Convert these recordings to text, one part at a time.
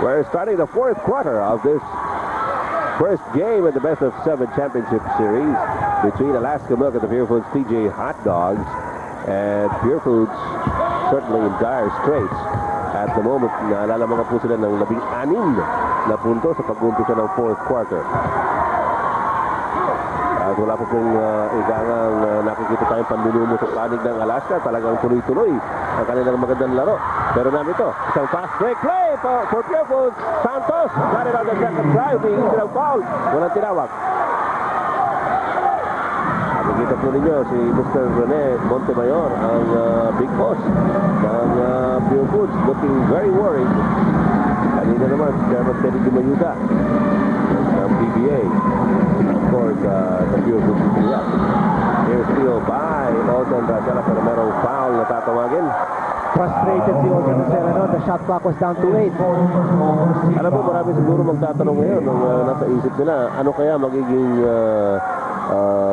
We're starting the fourth quarter of this first game in the best of 7 championship series between Alaska Milk and the Pure Foods TJ Hot Dogs. And Pure Foods certainly in dire straits at the moment. Naalala po sila ng 16 na punto sa pag-umpisa ng fourth quarter. At wala po pong nakikita tayong panlulumo sa panig ng Alaska. Talagang tuloy-tuloy ang kanilang magandang laro. Pero namin ito, isang fast break play for Pure Foods. Santos got it on the second try. Easy ng foul. Walang tinawag. Nakikita po ninyo si Mr. Rene Montemayor, ang big boss ng Pure Foods, looking very worried. Kanina naman, Chairman Teddy Dumayuga ng PBA. Of course, the Pure Foods is up. Here's steal by Olsen Racela, pero merong foul na tatawagin. Frustrated si Olsen Racela, no? The shot clock was down to 8. Alam mo, marami siguro magtatanong ngayon nung nasa isip nila, ano kaya magiging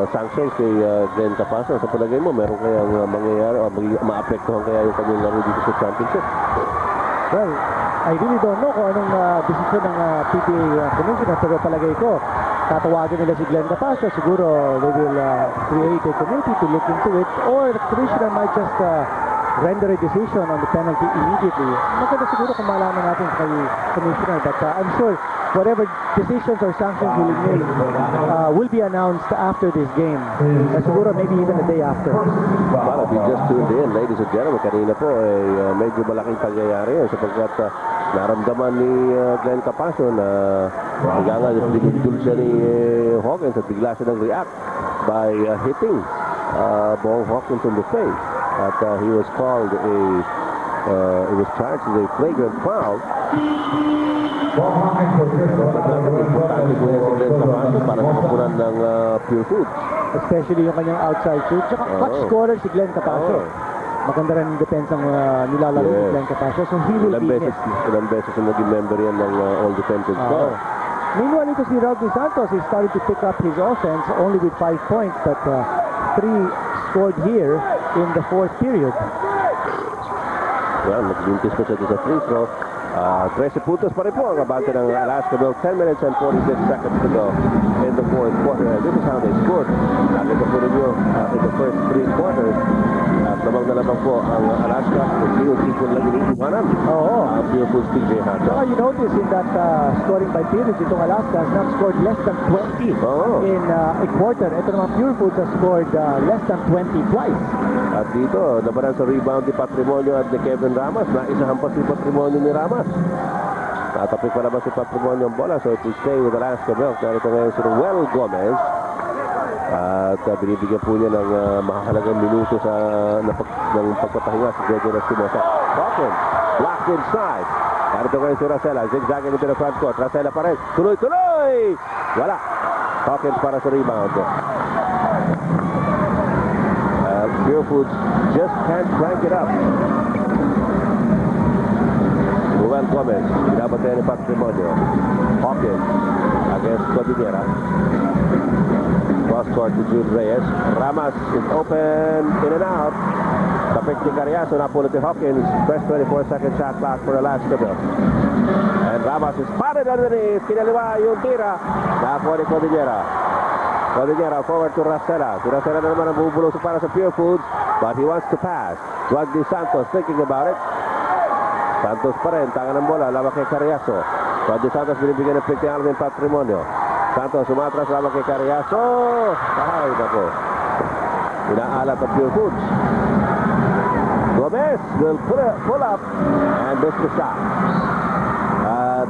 sanctions kay Glenn Capasso. Sa palagay mo, meron kayang mangyayari o maapektuhan kaya yung kanyang laro dito sa championship? Well, I really don't know kung anong desisyon ng PBA Commissioner, pero palagay ko, tatawagin nila si Glenn Capasso. Siguro they will create a committee to look into it, or the Commissioner might just render a decision on the penalty immediately. Maganda siguro kung malaman natin kay Commissioner, but I'm sure whatever decisions or sanctions will be made will be announced after this game. Siguro maybe even the day after. Well, if you just tuned in, ladies and gentlemen, kanina po ay medyo malaking pangyayari yun sapagkat naramdaman ni Glenn Capasso na dinudul siya ni Hawkins at bigla siya nag-react by hitting Bong Hawkins in the face. At he was called he was charged with a flagrant foul. Importante po yan si Glenn Capasso para sa kapunan ng Pure Foods. Especially yung kanyang outside shoot. Tsaka clutch scorer si Glenn Capasso. Maganda rin yung depensang nilalaro ni Glenn Capasso. So he will be missed. Ilang beses yung naging member yan ng All Defensive Squad. Meanwhile, ito si Rodney Santos. He started to pick up his offense only with 5 points, but 3 scored here in the fourth period. Well, nagbintis pa siya sa free throw. 13 puntos pa rin po ang abante ng Alaska Milk. 10 minutes and 46 seconds to go in the fourth quarter. And this is how they scored. Nakita po ninyo in the first 3 quarters. Lamang na lamang po ang Alaska. Hindi po lang iniiwanan. Ang Pure Foods TJ Hot. So you notice in that scoring by periods, itong Alaska has not scored less than 20 in a quarter. Ito naman Pure Foods has scored less than 20 twice. At dito, nabaran sa rebound ni Patrimonio at ni Kevin Ramas. Naisahan pa si Patrimonio ni Ramas. Natapik pa naman si Patrimonio ang bola. So it will stay with Alaska Milk. Narito ngayon si Ruel Gomez. At binibigyan po niya ng mahalagang minuto sa ng pagpapahinga si Jojo Rastimosa. Hawkins, blocked inside. Narito ngayon si Racela. Zigzagging into the front court. Racela pa rin. Tuloy-tuloy! Wala. Hawkins para sa rebound. Pure Foods just can't crank it up. Ruel Gomez, binabatay ni Patrimonio. Hawkins against Cordillera. Cross court to Jude Reyes. Ramas is open, in and out. Tapik ni Cariaso, napulot ni Hawkins. First 24-second shot clock for Alaska Milk. And Ramas is spotted underneath. Kinaliwa yung tira. Nakakuha ni Cordillera. Cordillera forward to Racela. Si Racela na naman ang bubulong para sa Pure Foods, but he wants to pass. Rodney Santos thinking about it. Santos pa rin, tangan ng bola, lawak kay Cariaso. Rodney Santos binibigyan ng pick ni Alvin Patrimonio. Santos umatras, lawak kay Cariaso. Ay, nako. Inaalat ang Pure Foods. Gomez will pull up and miss the shot. At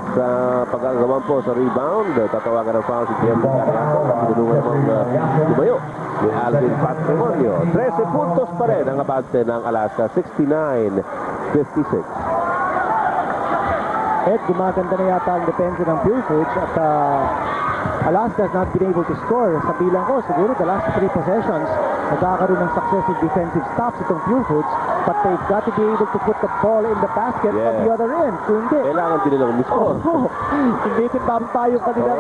pag-agawan po sa rebound, tatawagan ng foul si Guillermo Cariaso. Tinulungan namang tumayo ni Alvin Patrimonio. 13 puntos pa rin ang abante ng Alaska. 69-56. Gumaganda na yata ang depensa ng Pure Foods at Alaska has not been able to score. Sa bilang ko, siguro the last 3 possessions, nagkakaroon ng successive defensive stops itong Pure Foods, but they've got to be able to put the ball in the basket on the other end. Kung hindi, Kailangan din nilang umiscore. hindi timbamba yung kanilang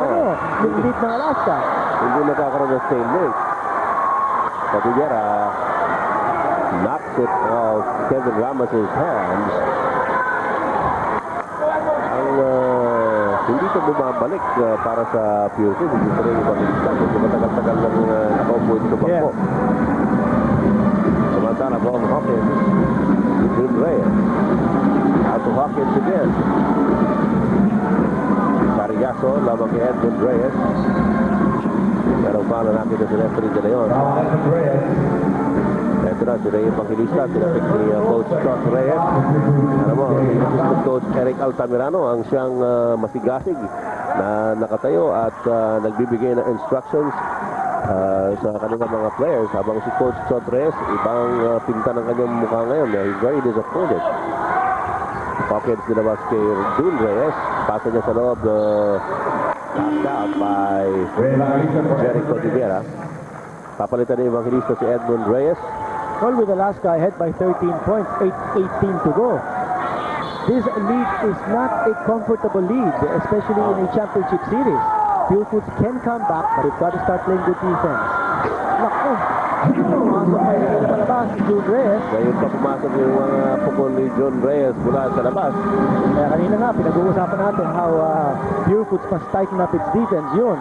yung lead ng Alaska. Hindi magkakaroon ng stalemate. Cordillera knocks it off Kevin Ramos' hands. Hindi ito bumabalik para sa Pure Foods. Hindi ito rin ibang ilistan. Hindi matagal-tagal lang nakaupo ito sa bangko. Samantala po ang Hawkins. June Reyes. Out to Hawkins again. Cariaso, lamang kay Edmund Reyes. Pero paano nakita si referee de Leon. Ito na, sila yung pangilista, tinapik ni Coach Chuck Reyes. Alam mo, si Coach Eric Altamirano ang siyang masigasig na nakatayo at nagbibigay ng instructions sa kanilang mga players. Habang si Coach Chuck Reyes, ibang pinta ng kanyang mukha ngayon. He's very disappointed. Pockets dinabas kay June Reyes. Pasa niya sa loob, passed out by Jericho Rivera. Papalitan na Evangelista si Edmund Reyes. Well, with Alaska ahead by 13 points, 8:18 to go. This lead is not a comfortable lead, especially in a championship series. Pure Foods can come back, but they've got to start playing good defense. Naku! Pumasok pa yung palabas si June Reyes. Ngayon pa pumasok yung mga pukol ni June Reyes mula sa labas. Kaya kanina nga, pinag-uusapan natin how Pure Foods must tighten up its defense. Yun.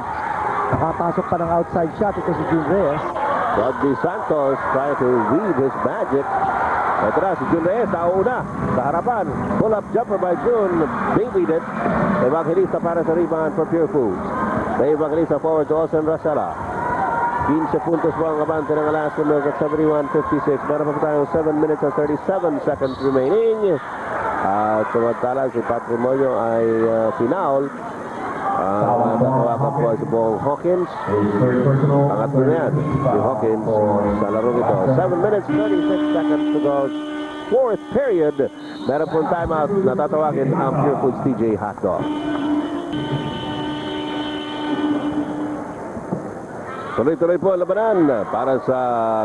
Nakapasok pa ng outside shot ito si June Reyes. Rodney Santos trying to weave his magic. Ito na, si June Reyes, nauna sa harapan. Pull-up jumper by June. Babied it. Evangelista para sa rebound for Pure Foods. May Evangelista forward to Austin Rosella. 15 puntos po ang abante ng Alaska Mills at 71-56. Meron pa tayong 7 minutes and 37 seconds remaining. At tumagtala si Patrimonio ay finaul. Natawakan po si Bong Hawkins. Pangatlo na yan, si Hawkins sa laro ito. 7 minutes, 36 seconds to go. Fourth period. Meron po timeout. Natatawagin ang Pure Foods TJ Hotdog. Tuloy-tuloy po ang labanan para sa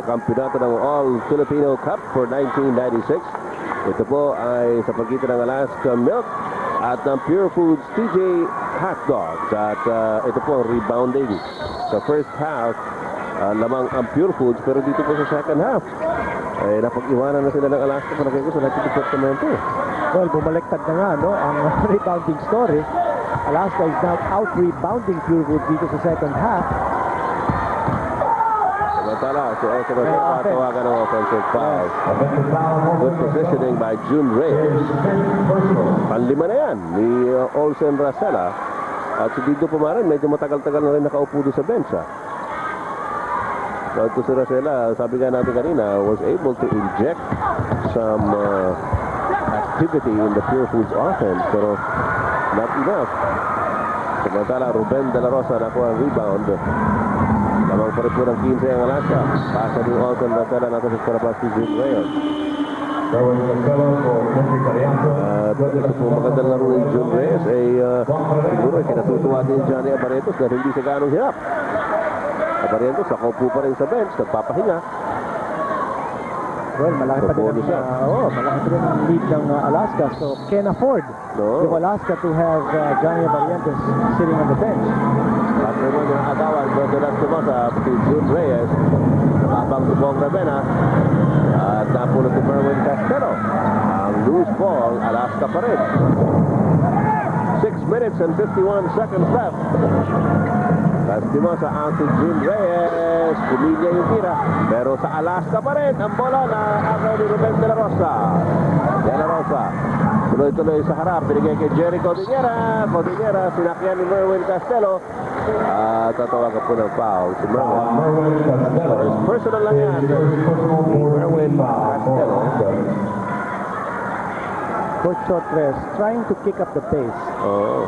kampiyonato ng All-Filipino Cup for 1996. Ito po ay sa pagitan ng Alaska Milk at ng Pure Foods TJ Hot Dogs. At ito po ang rebounding. Sa first half, lamang ang Pure Foods, pero dito po sa second half, ay napag-iwanan na sila ng Alaska para kayo sa natin departamento. Well, bumaliktad na nga, no, ang rebounding story. Alaska is now out-rebounding Pure Foods dito sa second half. Samantala, si Elsa Rosella tawagan ng offensive foul. Good positioning by June Reyes. Panlima na yan ni Olsen Rosella. At si Dido Pumaran, medyo matagal-tagal na rin nakaupo doon sa bench. So ito si Rosella, sabi nga natin kanina, was able to inject some activity in the Pure Foods offense, pero not enough. Samantala, Ruben De La Rosa nakuha ang rebound. Lamang pa rin po ng 15 ang Alaska. Pasa ni Olsen Rosella natin sa Scarabas si June Reyes. At ito po magandang laro ni June Reyes ay siguro ay kinatutuwa din Johnny Abarrientos dahil hindi siya ganong hirap. Abarrientos nakaupo pa rin sa bench, nagpapahinga. Well, malaki pa din ang lead ng Alaska, so can afford yung Alaska to have Johnny Abarrientos sitting on the bench. At naman yung agawan doon na sumasa si June Reyes. Nakabang si Bong Ravena. At napulot si Merwin Castelo. Ang loose ball, Alaska pa rin. 6 minutes and 51 seconds left. Lastimosa ang si June Reyes. Kuminya yung tira. Pero sa Alaska pa rin ang bola na agaw ni Ruben De La Rosa. De La Rosa. Tuloy-tuloy sa harap. Binigay kay Jerry Cordillera. Cordillera, sinakyan ni Merwin Castelo. Tatawagan po ng foul si Merwin. Personal lang yan. Merwin Castelo. Coach Chotres trying to kick up the pace. Oh.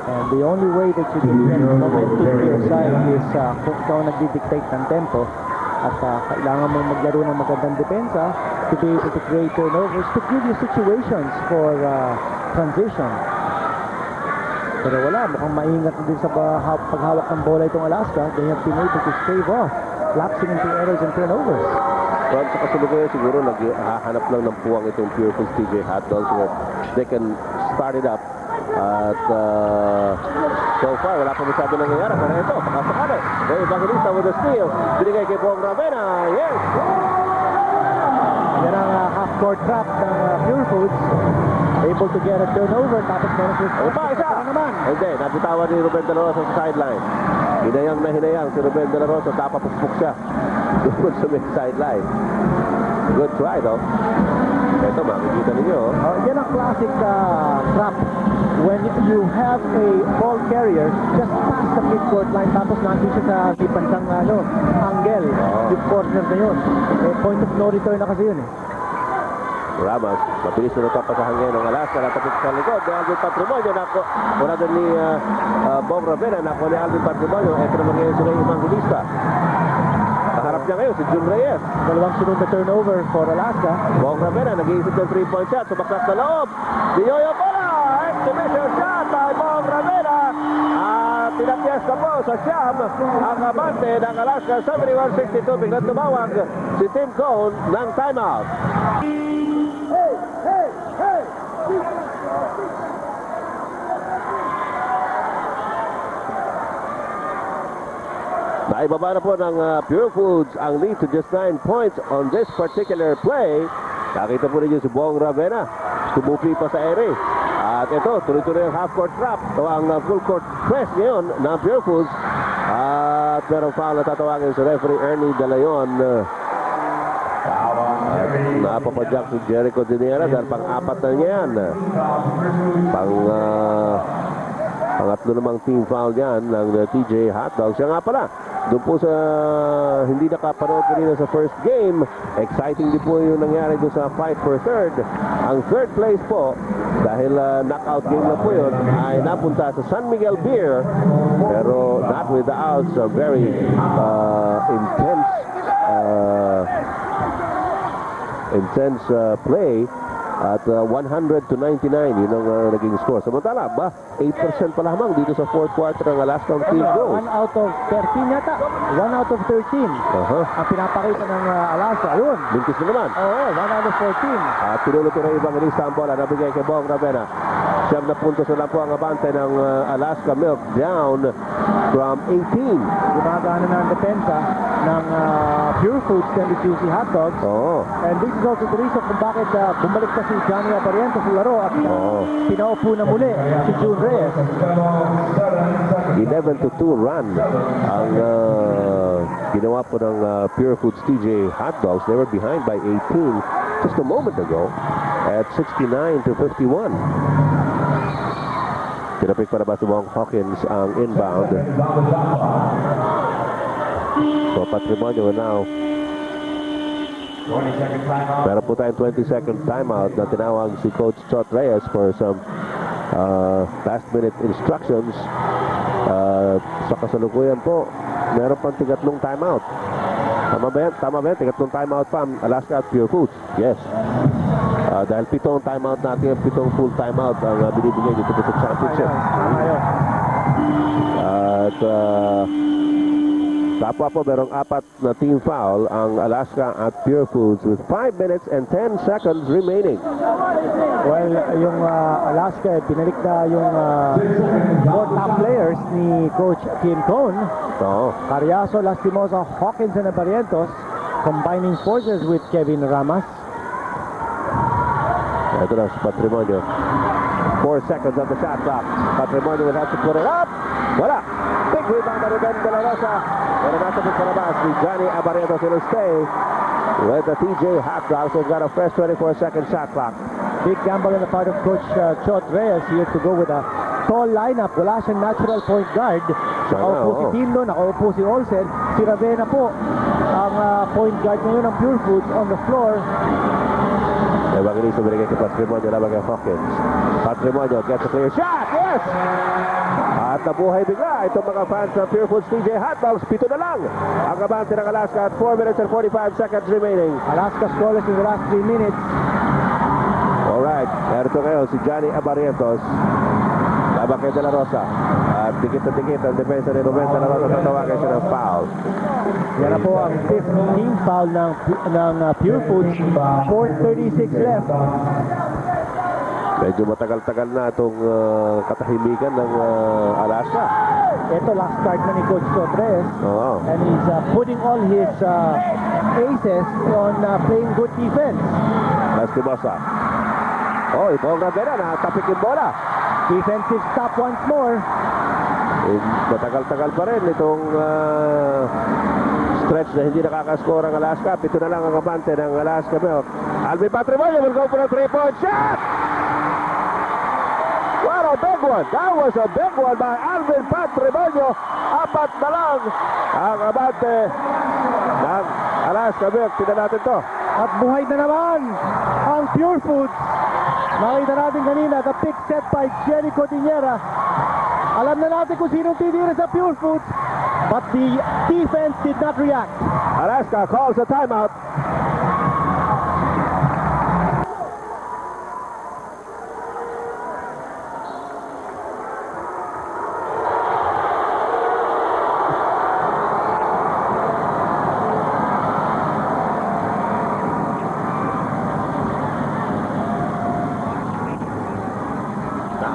And the only way that you can get momentum to your side is kung ikaw nagdi-dictate ng tempo at kailangan mong maglaro ng magandang depensa to be able to create turnovers, to give you situations for transition. Pero wala, mukhang maingat na din sa paghawak ng bola itong Alaska. They have been able to stave off lapsing into errors and turnovers. Well, sa kasalukuyan siguro naghahanap lang ng puwang itong Pure Foods TJ Hot Dogs where they can start it up. At so far, wala pa masyado nangyayari. Pero ito, pakasakali. Ray Evangelista with a steal. Binigay kay Bong Ravena. Yes! Yan ang half-court trap ng Pure Foods. Able to get a turnover. Tapos meron siya. Isa! Naman. Hindi, nabitawan ni Ruben De La Rosa sa sideline. Hinayang na hinayang si Ruben De La Rosa. Tapapukpuk siya. Doon sa may sideline. Good try, though. Ito, makikita ninyo. Yan ang classic trap. When you have a ball carrier just past the midcourt line tapos nandun siya sa ipansang angle, yung corner na yun. Point of no return na kasi yun eh. Ramos, mabilis na nagpapasahan ngayon ng Alaska. Natapos sa likod ni Alvin Patrimonio. Wala doon ni Bong Ravena. Nakuha ni Alvin Patrimonio. Ito naman ngayon si Ray Evangelista. Kaharap niya ngayon si Jun Reyes. Dalawang sunod na turnover for Alaska. Bong Ravena nag-iisip ng 3-point shot. Sumaksak sa loob. Si Yoyo Bola. Exhibition shot by Bong Ravena. At pinapiyesta po sa Siyam ang abante ng Alaska 71-62. Biglang tumawag si Tim Cone ng timeout. Naibaba na po ng Pure Foods ang lead to just 9 points on this particular play. Nakita po ninyo si Bong Ravena. Tumupi pa sa ere. At ito, tuloy-tuloy ang half-court trap. Ito ang full-court press ngayon ng Pure Foods. At merong foul na tatawagin sa referee Ernie De Leon. Napapadyak si Jericho Diniera dahil pang-apat na niya yan. Pangatlo namang team foul yan ng TJ Hot Dogs. Siya nga pala, doon po sa hindi nakapanood kanina sa first game, exciting din po yung nangyari doon sa fight for third. Ang third place po, dahil knockout game na po yun, ay napunta sa San Miguel Beer, pero not without a very intense play. At 100-99, yun ang naging score. Samantala, 8% pa lamang dito sa fourth quarter ng Alaska field goals. 1 out of 13 yata. 1 out of 13. Ang pinapakita ng Alaska. Yun. Bintis na naman. Oo, 1 out of 14. At pinulo ko rin Evangelista ang bola. Nabigay kay Bong Ravena. 7 na puntos na lang po ang abante ng Alaska Milk. Down from 18. Gumagana na ang depensa ng Pure Foods and the Juicy Hot Dogs. And this is also the reason kung bakit bumalik na si Johnny Apariento sa laro at pinaupo na muli si Jun Reyes. 11-2 run ang ginawa po ng Pure Foods TJ Hot Dogs. They were behind by 18 just a moment ago at 69-51. Tinapik para ba si Wong Hawkins ang inbound. So Patrimonio now. Meron po tayong 20-second timeout na tinawag si Coach Chot Reyes for some last-minute instructions. Sa kasalukuyan po, meron pang tigatlong timeout. Tama ba yan? Tama ba yan? Tigatlong timeout pa ang Alaska at Pure Foods. Yes. Dahil 7 timeout natin, 7 full timeout ang binibigay dito sa championship. At kapwa po merong 4 na team foul ang Alaska at Pure Foods with 5 minutes and 10 seconds remaining. Well, yung Alaska, binalik na yung 4 top players ni Coach Kim Cone. Cariaso, Lastimosa, Hawkins, and Barrientos combining forces with Kevin Ramas. Ito na si Patrimonio. 4 seconds on the shot clock. Patrimonio will have to put it up. Wala. Big rebound by Ruben De La Rosa. Pero nasa po palabas si Johnny Abarretos will stay with the TJ Hot Dogs. They've got a fresh 24-second shot clock. Big gamble on the part of Coach Chot Reyes here to go with a tall lineup. Wala siyang natural point guard. Nakaupo si Tino, nakaupo si Olsen. Si Ravena po ang point guard ngayon ng Pure Foods on the floor. Evangelista binigay kay Patrimonio laban kay Hawkins. Patrimonio gets a clear shot. Yes! At nabuhay bigla itong mga fans ng Pure Foods TJ Hot Dogs. 7 na lang ang abante ng Alaska at 4 minutes and 45 seconds remaining. Alaska scoreless in the last 3 minutes. Alright, narito ngayon si Johnny Abarrientos. Laban kay De La Rosa. At dikit na dikit ang depensa ni Ruben De La Rosa. Tatawagan siya ng foul. Yan na po ang 15th foul ng Pure Foods. 4:36 left. Medyo matagal-tagal na itong katahimikan ng Alaska. Ito last start na ni Coach Sotres. Oo. And he's putting all his aces on playing good defense. Lastimosa. Oh, ibang Rivera na tapik yung bola. Defensive stop once more. Matagal-tagal pa rin itong stretch na hindi nakakaskore ang Alaska. Pito na lang ang abante ng Alaska Milk. Alvin Patrimonio will go for a 3-point shot! What a big one! That was a big one by Alvin Patrimonio. Apat na lang ang abante ng Alaska Milk. Tignan natin to. At buhay na naman ang Pure Foods. Nakita natin kanina the pick set by Jerry Cordillera. Alam na natin kung sinong titira sa Pure Foods, but the defense did not react. Alaska calls a timeout.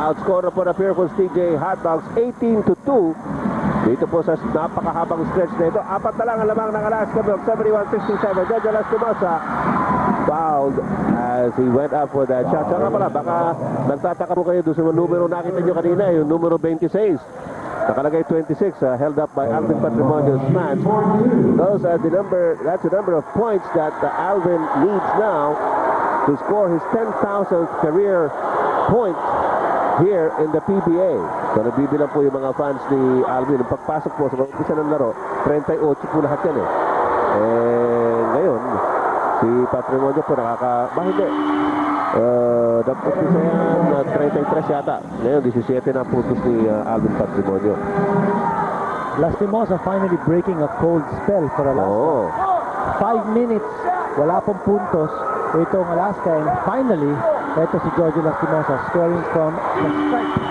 Outscore po na Pure Foods TJ Hotdogs 18-2 dito po sa napakahabang stretch na ito. Apat na lang ang lamang ng Alaska Milk. 71-67. Jojo Lastimosa fouled as he went up for that shot. Saka pala baka nagtataka po kayo doon sa numero nakita nyo kanina, yung numero 26 nakalagay 26, held up by Alvin Patrimonio's match. That's the number of points that Alvin needs now to score his 10,000th career point here in the PBA. So nabibilang po yung mga fans ni Alvin. Nung pagpasok po sa umpisa ng laro, 38 po lahat yan eh. Ngayon, si Patrimonio po hindi. Nagpumpisa yan 33 yata. Ngayon, 17 na putos ni Alvin Patrimonio. Lastimosa finally breaking a cold spell for Alaska. 5 minutes, wala pong puntos itong Alaska, and finally ito si George Lastimosa scoring from the stripe.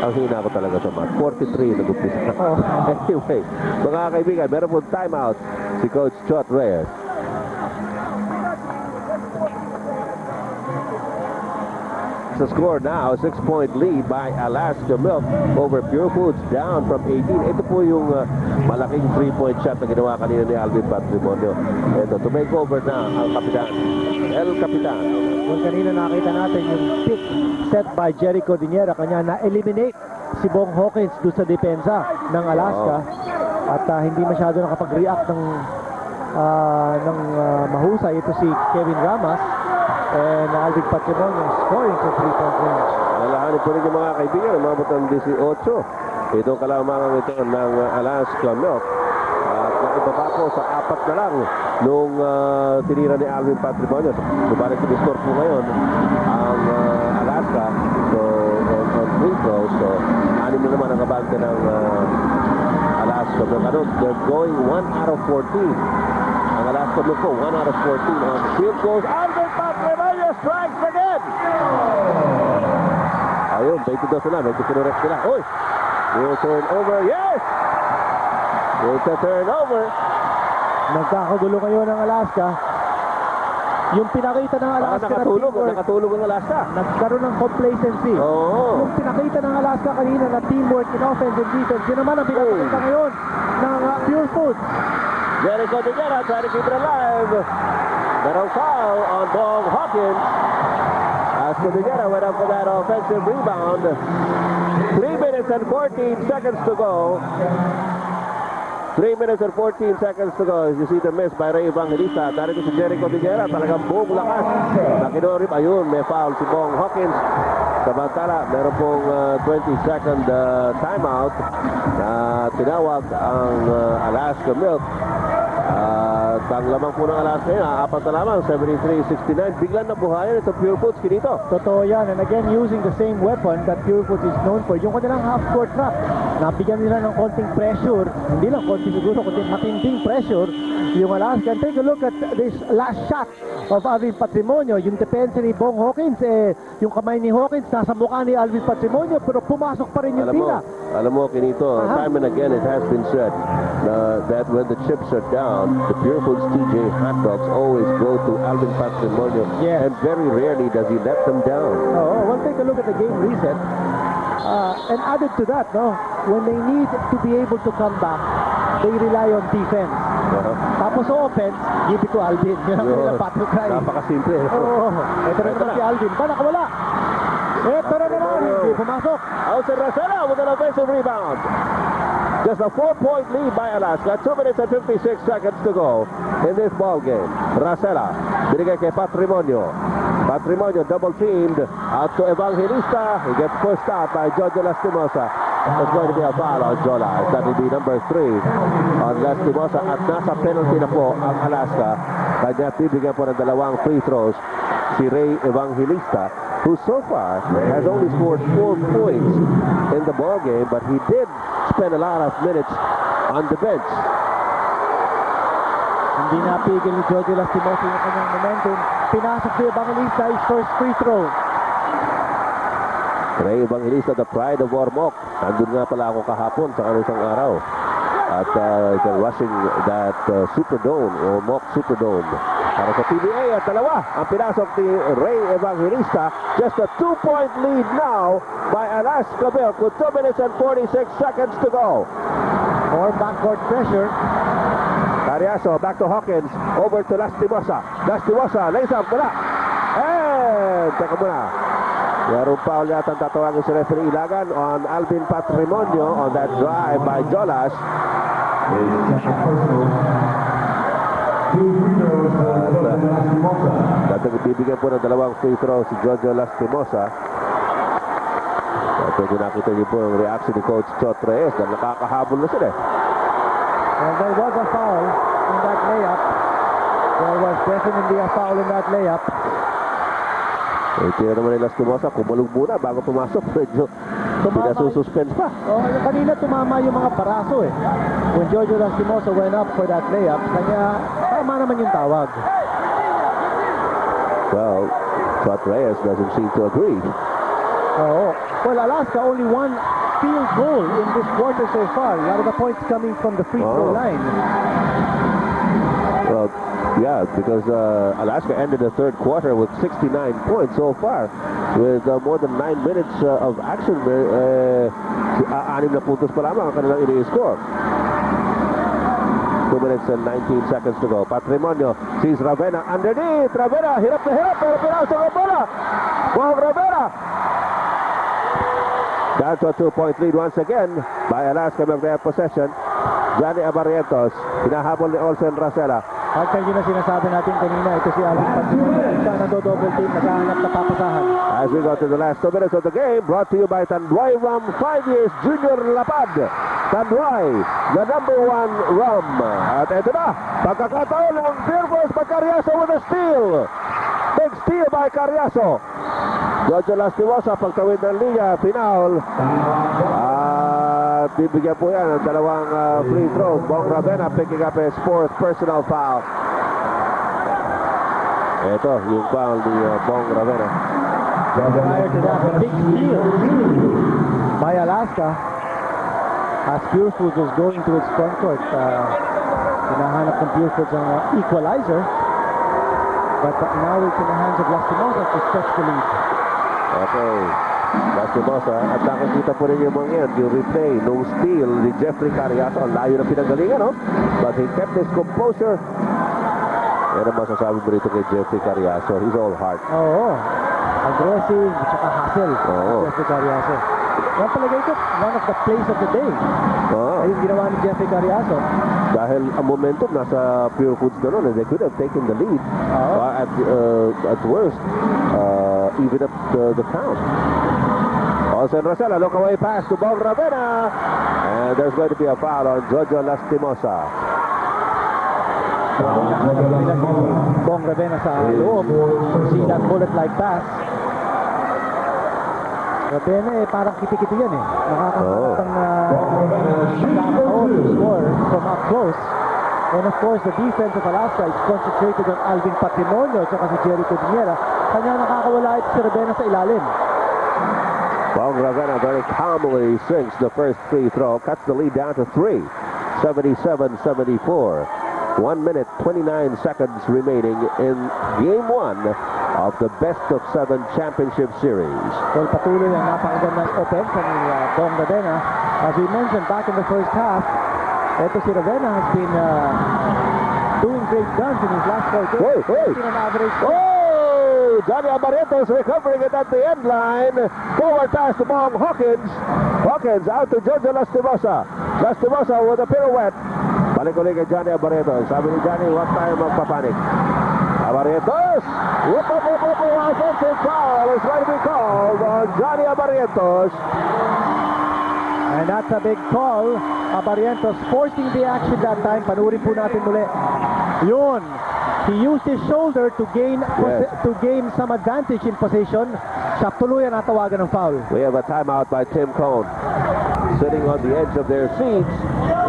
Ang hina ko talaga sa math. 43 nag-umpisa. Anyway, mga kaibigan, meron po timeout si Coach Chot Reyes. The score now, 6-point lead by Alaska Milk over Pure Foods, down from 18. Ito po yung malaking 3-point shot na ginawa kanina ni Alvin Patrimonio. Ito, to make over na ang kapitan, El Capitan. Kung kanina nakita natin yung pick set by Jerry Cordillera, kanya na-eliminate si Bong Hawkins doon sa depensa ng Alaska. At hindi masyado nakapag-react ng mahusay. Ito si Kevin Ramas. And Alvin Patrimonio scoring from 3-point range. Alalahanin po rin yung mga kaibigan, umabot ng 18. Itong kalamangan ito ng Alaska Milk. At naibaba po sa 4 na lang nung tinira ni Alvin Patrimonio. Subalit sa score po ngayon ang Alaska. So, on free throws. So, 6 na naman ang kabante ng Alaska Milk. They're going 1 out of 14. Ang Alaska Milk po, 1 out of 14 on the field goes. Alvin Patrimonio strikes again! Ayun, 22 sila. Medyo kinurek sila. Uy! Will turn over. Yes! It's a turnover. Nagkakagulo kayo ng Alaska. Yung pinakita ng Alaska na teamwork, nakatulog ang Alaska. nagkaroon ng complacency. Oo. Yung pinakita ng Alaska kanina na teamwork in offense and defense, yun naman ang pinakita ngayon ng Pure Foods. Jerry Cordillera trying to keep it alive. Pero foul on Bong Hawkins. As Cordillera went up for that offensive rebound. 3 minutes and 14 seconds to go. 3 minutes and 14 seconds to go. As you see the miss by Ray Evangelista. Darito si Jerry Cordillera. Talagang buong lakas. Nakinorip. Ayun, may foul si Bong Hawkins. Samantala, meron pong 20-second timeout na tinawag ang Alaska Milk. At ang lamang po ng Alaska yun, 4 na lamang, 73-69. Biglang nabuhayan ito Pure Foods, Kinito. Totoo yan. And again, using the same weapon that Pure Foods is known for, yung kanilang half-court trap. nabigyan nila ng konting pressure, hindi lang konti siguro, kundi matinding pressure yung Alaska. And take a look at this last shot of Alvin Patrimonio. Yung depensa ni Bong Hawkins, yung kamay ni Hawkins nasa mukha ni Alvin Patrimonio, pero pumasok pa rin yung tila. Alam mo, Kinito, time and again it has been said that when the chips are down, the Purefoods TJ hot dogs always go to Alvin Patrimonio. Yes. And very rarely does he let them down. Oh, well, take a look at the game reset. And added to that, no, when they need to be able to come back, they rely on defense. Tapos sa offense, give it to Alvin. Yun ang nila Patrick Rai. Napakasimple. Oo. Ito na naman si Alvin. Ba, nakawala. Ito na naman. Hindi pumasok. Alcin Racela with an offensive rebound. Just a 4-point lead by Alaska. 2 minutes and 56 seconds to go in this ball game. Racela, binigay kay Patrimonio. Patrimonio double-teamed out to Evangelista. He gets pushed out by Jojo Lastimosa. There's going to be a foul on Jola. That will be number 3 on Lastimosa. At nasa penalty na po ang Alaska. Kanya bibigyan po ng 2 free throws si Ray Evangelista, who so far has only scored 4 points in the ball game, but he did spend a lot of minutes on the bench. Hindi napigil ni Jojo Lastimosa yung kanyang momentum. Pinasok si Evangelista his first free throw. Ray Evangelista, the pride of Ormoc. Nandun nga pala ako kahapon sa isang araw. At rushing that Superdome, Ormoc Superdome. Para sa PBA at 2 ang pinasok ni Ray Evangelista. Just a 2-point lead now by Alaska Milk with 2 minutes and 46 seconds to go. More backcourt pressure. Cariaso back to Hawkins, over to Lastimosa. Lastimosa, lays up, wala. And, teka muna. Yarong foul yata ang tatawagin si referee Ilagan on Alvin Patrimonio on that drive by Jolas. Dating bibigyan po ng 2 free throw si Jojo Lastimosa. At pwede nakita niyo po ang reaction ni Coach Chot Reyes dahil nakakahabol na sila. And there was a foul in that layup. There was definitely a foul in that layup. Tira naman ni Lastimosa, kumalog muna bago pumasok. Medyo pinasususpense pa. Oh, kanina tumama yung mga paraso eh. When Jojo Lastimosa went up for that layup, kanya tama naman yung tawag. Well, Chot Reyes doesn't seem to agree. Oh, well, Alaska only one field goal in this quarter so far. A lot of the points coming from the free throw line. Well, yeah, because Alaska ended the third quarter with 69 points so far, with more than 9 minutes of action. 6 na puntos pa lamang ang kanilang ini-score. 2 minutes and 19 seconds to go. Patrimonio sees Ravena underneath. Ravena, hirap na hirap, pero pinasok ang bola. Wow, Ravena! Down to a 2-point lead once again by Alaska. They have possession. Johnny Abarrientos, hinahabol ni Olsen Racela. At kayo na sinasabi natin kanina, ito si Alvin Patrimonio. Siya nagdo-double team, naghahanap na papasahan. As we go to the last 2 minutes of the game, brought to you by Tanduay Rum 5 years Junior Lapad. Tanduay, the number 1 rum. At ito na, pagkakataon ng Purefoods by Cariaso with a steal. Big steal by Cariaso. Jojo Lastimosa, pagtawid ng linya, pinaul. At bibigyan po yan ng 2 free throws. Bong Ravena picking up his 4th personal foul. Ito, yung foul ni Bong Ravena. Prior to that, a big steal by Alaska as Purefoods was going to its front court. Hinahanap ng Purefoods ang equalizer. But now it's in the hands of Lastimosa to stretch the lead. Okay. Lastimosa, at nakikita po rin yung mga yan, yung replay nung steal ni Jeffrey Cariaso. Ang layo na pinanggalingan, no? But he kept his composure. Yan ang masasabi mo rito kay Jeffrey Cariaso. He's all heart. Oo. Aggressive, tsaka hustle. Oo. Jeffrey Cariaso. Yan palagay ko, one of the plays of the day. Oo. Ay yung ginawa ni Jeffrey Cariaso. Dahil ang momentum nasa Purefoods na nun, and they could have taken the lead. At worst, even up the count. Olsen Racela, look away pass to Bong Ravena. And there's going to be a foul on Jojo Lastimosa. Bong Ravena sa loob. See that bullet-like pass. Rabena parang kiti-kiti yan eh. Oo. Nakakahanap ng to score from up close. And of course, the defense of Alaska is concentrated on Alvin Patrimonio at saka si Jerry Codinera. Kanya nakakawala ito si Rabena sa ilalim. Bong Ravenna very calmly sinks the first free throw, cuts the lead down to 3, 77-74. 1 minute, 29 seconds remaining in Game 1 of the best-of-7 championship series. Well, patuloy ang napakagandang offense ni Bong Ravenna. As we mentioned, back in the first half, ito si Ravenna has been doing great guns in his last 4 games. Wait. An average. Oh! Johnny Abarrientos recovering it at the end line. Forward pass to Bong Hawkins. Hawkins out to Jojo Lastimosa. Lastimosa with a pirouette. Balik ulit kay Johnny Abarrientos. Sabi ni Johnny, huwag tayo magpapanik. Abarrientos! Whoop, offensive foul is going to be called on Johnny Abarrientos. And that's a big call. Abarrientos forcing the action that time. Panurin po natin muli. Yun. He used his shoulder to gain some advantage in possession. Siya tuluyan natawagan ng foul. We have a timeout by Tim Cone. Sitting on the edge of their seats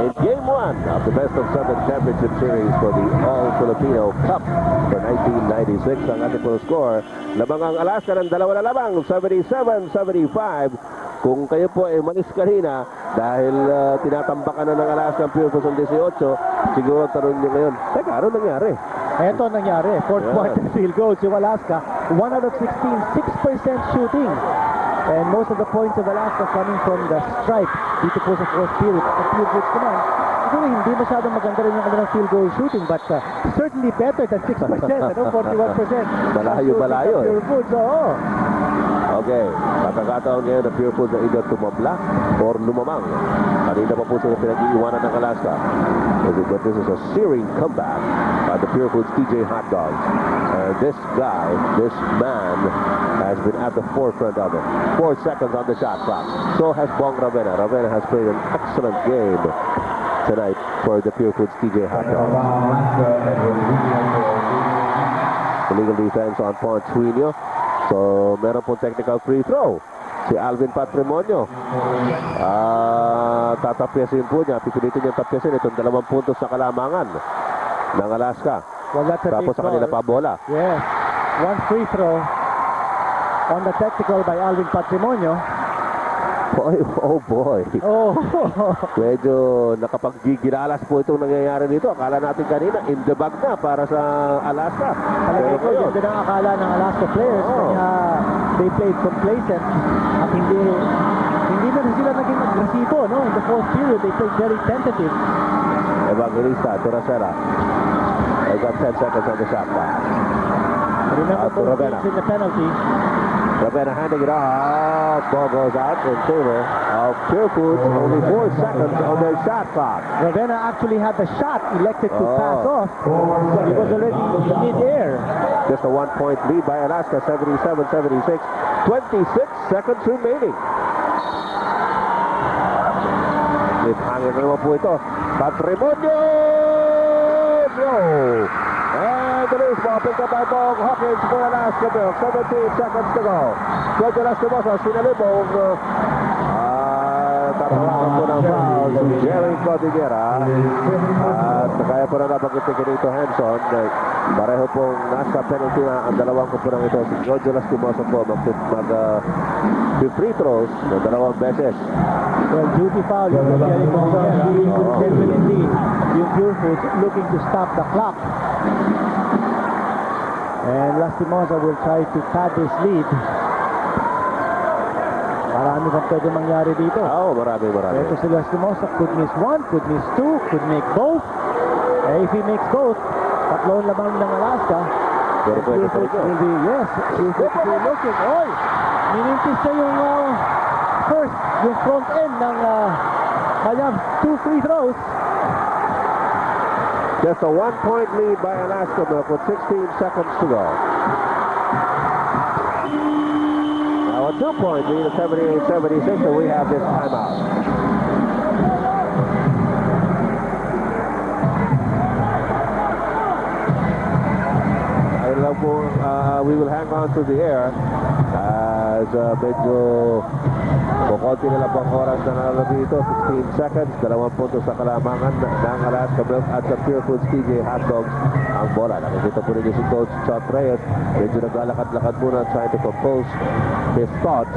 in Game 1 of the best-of-7 championship series for the All-Filipino Cup for 1996. Ang ating full score, labang ang Alaska ng 2 na labang, 77-75. Kung kayo po ay manis kanina dahil tinatambakan na ng Alaska ang Pure Force ng 18, siguro tanong nyo ngayon, teka, ano nangyari? Ito nangyari. Fourth quarter field goals yung Alaska. 1 out of 16, 6% shooting. And most of the points of Alaska coming from the stripe dito po sa fourth period. Sa field goals naman, siguro hindi masyadong maganda rin yung kanilang field goal shooting, but certainly better than 6%. 41%. Malayo. Pure Foods, oo. Okay, pagkakataon ngayon na Pure Foods na either tumabla or lumamang. Kanina pa po sila pinag-iiwanan ng Alaska. But this is a searing comeback by the Pure Foods TJ Hot Dogs. This guy, this man, has been at the forefront of it. 4 seconds on the shot clock. So has Bong Ravenna. Ravenna has played an excellent game tonight for the Pure Foods TJ Hot Dogs. Illegal defense on Pontuino. So, meron pong technical free throw. Si Alvin Patrimonio. Tatapyasin po niya. Pipilitin niya tapyasin itong 2 puntos sa kalamangan ng Alaska. Well, that's a Tapos sa kanila pa bola. Yes. 1 free throw on the technical by Alvin Patrimonio. Oh boy. Oh. Medyo nakapaggigilalas po itong nangyayari dito. Akala natin kanina, in the bag na para sa Alaska. Palagay ko, yun din ang akala ng Alaska players. Kaya they played complacent. At hindi na sila naging agresibo, no? In the fourth period, they played very tentative. Evangelista, Toracera. They got 10 seconds on the shot clock. Remember both Ravenna. teams in the penalty. Ravenna handing it off. Ball goes out in favor of Pure Foods. Only 4 seconds on their shot clock. Ravenna actually had the shot elected to pass off. So he was already in mid-air. Just a 1-point lead by Alaska, 77-76. 26 seconds remaining. Hangin na naman po ito. Patrimonio! No! And the loose ball picked up by Bong Hawkins for Alaska Milk. 17 seconds to go. Jojo Lastimosa, sinalibong. Tatawakan po ng foul si Jerry Codinera. At kaya po na nabanggit ni Nito Henson. Pareho pong nasa penalty na ang 2 kumpunang ito. Si Jojo Lastimosa po mag-free throws ng 2 beses. Well, duty foul yung Jerry Codinera. Definitely yung Pure Foods looking to stop the clock. And Lastimosa will try to pad his lead. Marami bang pwede mangyari dito? Oo, marami. Ito si Lastimosa could miss 1, could miss 2, could make both. If he makes both, 3 lamang ng Alaska. Pero pwede Pure Foods will be, yes, Pure Foods will be looking. Oy! Minintis na yung first, yung front end ng kanyang 2 free throws. Just a 1-point lead by Alaska Milk with 16 seconds to go. Now a 2-point lead of 78-76, and we have this timeout. I love we will hang on to the air. as medyo kukunti na lang pang oras na nalalagay dito. 16 seconds, 2 puntos sa kalamangan ng Alaska Milk at sa Pure Foods TJ Hot Dogs ang bola. Nakikita po rin si Coach Chot Reyes, medyo naglalakad-lakad muna trying to compose his thoughts.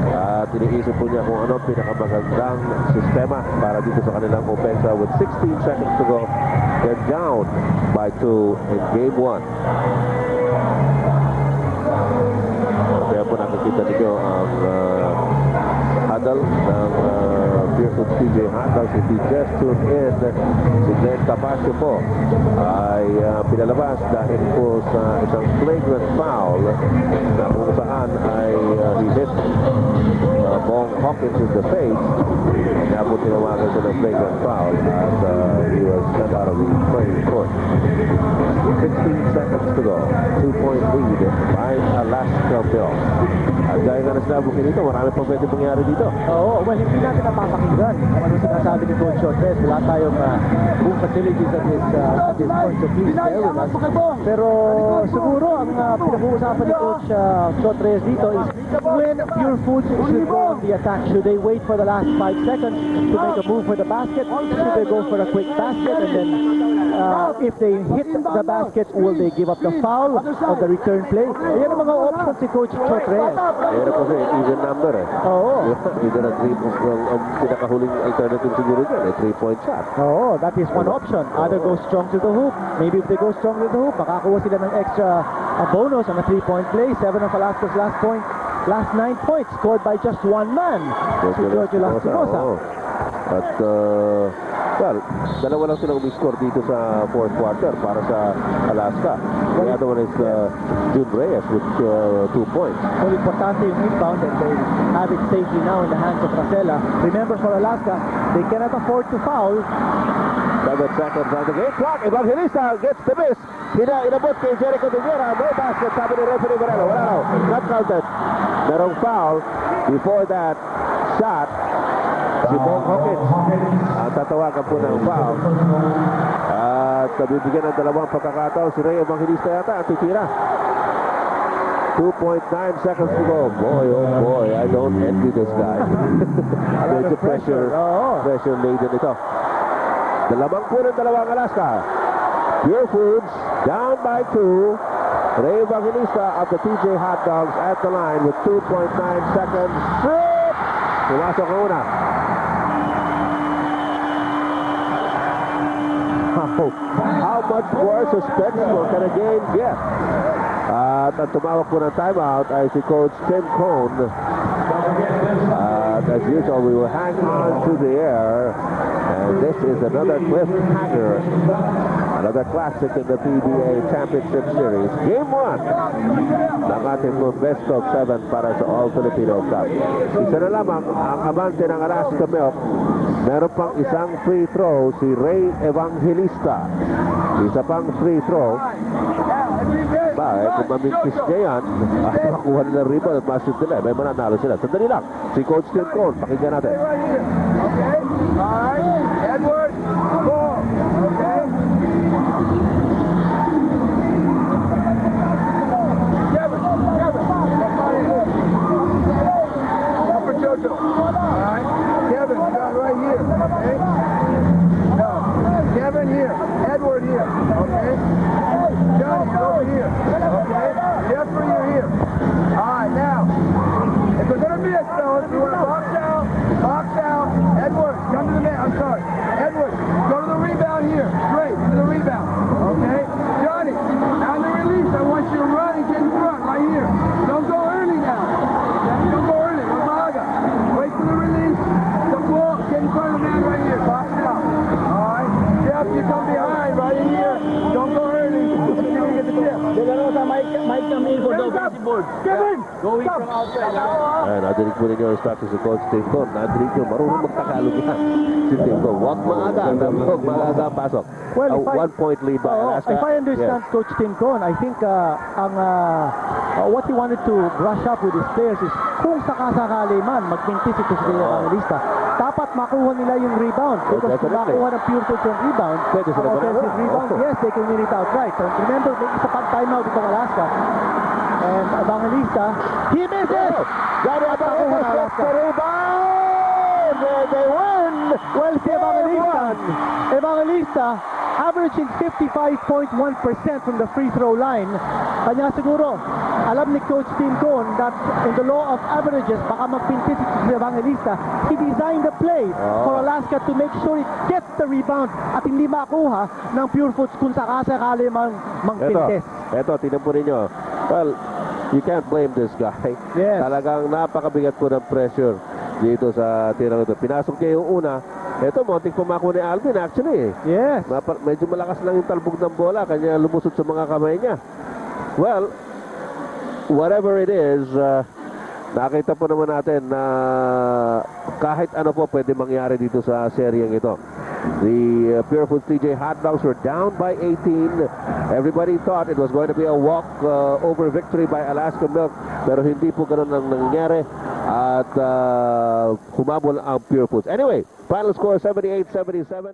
At iniisip po niya kung ano pinakamagandang sistema para dito sa kanilang opensa with 16 seconds to go. They're down by 2 in game 1. Kaya po nakikita niyo ang huddle ng Pure Foods TJ Hot Dogs. If you just tuned in, si Glenn Tapasio po ay pinalabas dahil po sa isang flagrant foul na kung saan ay he hit Bong Hawkins in the face. Kaya po tinawagan siya ng flagrant foul at he was sent out of the playing court. 16 seconds to go. 2-point lead by Alaska Milk. At dahil nga na sinabi ko dito, marami pang pwede mangyari dito. Oo, well, hindi natin napapakinggan kung ano sinasabi ni Coach Shortes. Wala tayong boom facilities at this point, so please bear with us. Pero siguro ang pinag-uusapan ni Coach Shortes dito is when Pure Foods should go on the attack. Should they wait for the last 5 seconds to make a move for the basket? Should they go for a quick basket and then if they hit the basket, will they give up the foul on the return play? Ayan ang mga options si Coach Shortes. Ayan po siya, even number eh. Oo. Either a 3 ang pinakahuling alternative siguro dyan, 3-point shot. Oo, that is one option. Either go strong to the hoop. Maybe if they go strong to the hoop, makakuha sila ng extra bonus on a 3-point play. 7 of Alaska's last 9 points scored by just one man. Si Giorgio Lastimosa. At, well, dalawa lang silang umiscore dito sa fourth quarter para sa Alaska. The other one is June Reyes with 2 points. Well, importante yung rebound and they have it safely now in the hands of Racela. Remember, for Alaska, they cannot afford to foul. 7 seconds on the game clock. Evangelista gets the miss. Inabot kay Jericho Rivera. No basket, sabi ni referee Moreno. Wala raw. Not counted. Merong foul. Before that shot, si Bong Hawkins ang tatawagan po ng foul. At bibigyan ng dalawang pagkakataon si Ray Evangelista yata ang titira. 2.9 seconds to go. Boy, oh boy, I don't envy this guy. Medyo pressure laden ito. Dalawang po ng dalawang Alaska. Pure Foods down by 2. Ray Evangelista of the TJ Hot Dogs at the line with 2.9 seconds. Shoot! Pumasok ang una. How much more suspenseful can a game get? At ang tumawag po ng timeout ay si Coach Tim Cone. At as usual, we will hang on to the air. And this is another cliffhanger. Another classic in the PBA Championship Series. Game 1 ng ating best of 7 para sa All-Filipino Cup. Isa na lamang ang abante ng Alaska Milk. Meron pang isang free throw si Ray Evangelista. Isa pang free throw. Kung mamingkis niya yan, makuha nila rebound at mashoot nila. May mananalo sila. Sandali lang. Si Coach Tim Cone, pakinggan natin. Okay. Alright. Edward, ball. Okay. Kevin. Upper Jojo. Alright. Kevin, you got right here. Okay. No. Kevin here. Edward here. Okay. Johnny over here. Okay. Jeffrey, you're here. Alright, now. If we're going to be a fellas, we want to box out. Edward, come to the net. I'm sorry. Edward, go to the rebound here. Straight to the rebound. Okay? Johnny, on the release, I want you to run and get in front right here. Don't go early now. Don't go early. Ramaga. Wait for the release. The ball, get in front of the man right here. Box it out. All right? Jeff, you come behind right in here. Don't go early. You're going to get the tip. Mike come in for the offensive board. Kevin! Going from outside. Ayan, nadinig po ninyo ang instructions si Coach Tim Cone. Nadinig nyo, marunong magtagalog yan. Si Tim Cone, huwag maaga ang pasok. Well, 1 point lead by Alaska. If I understand Coach Tim Cone, I think what he wanted to brush up with his players is kung sakasakali man magmintis ito si Evangelista, dapat makuha nila yung rebound. Because kung makuha ng Pure Foods yung rebound, Pwede sila offensive manalo. rebound, yes, they can win it outright. So remember, may isa pang timeout itong Alaska. And Evangelista, he misses! Johnny Evangelista gets the rebound! And they win! Well, si Evangelista, averaging 55.1% from the free throw line. Kanya siguro, alam ni Coach Tim Cohn that in the law of averages, baka magpintis si Evangelista. He designed the play for Alaska to make sure it gets the rebound at hindi makuha ng Pure Foods kung sakasakali magpintis. Ito, tingnan po ninyo. Well, you can't blame this guy. Yes. Talagang napakabigat po ng pressure dito sa tirang ito. Pinasok niya yung una. Ito, muntik pumako ni Alvin actually. Yes. Medyo malakas lang yung talbog ng bola, kanya lumusot sa mga kamay niya. Well, whatever it is, nakita po naman natin na kahit ano po pwede mangyari dito sa seryeng ito. The Pure Foods TJ Hot Dogs were down by 18. Everybody thought it was going to be a walk over victory by Alaska Milk, pero hindi po ganun ang nangyari at humabol ang Pure Foods. Anyway, final score 78-77.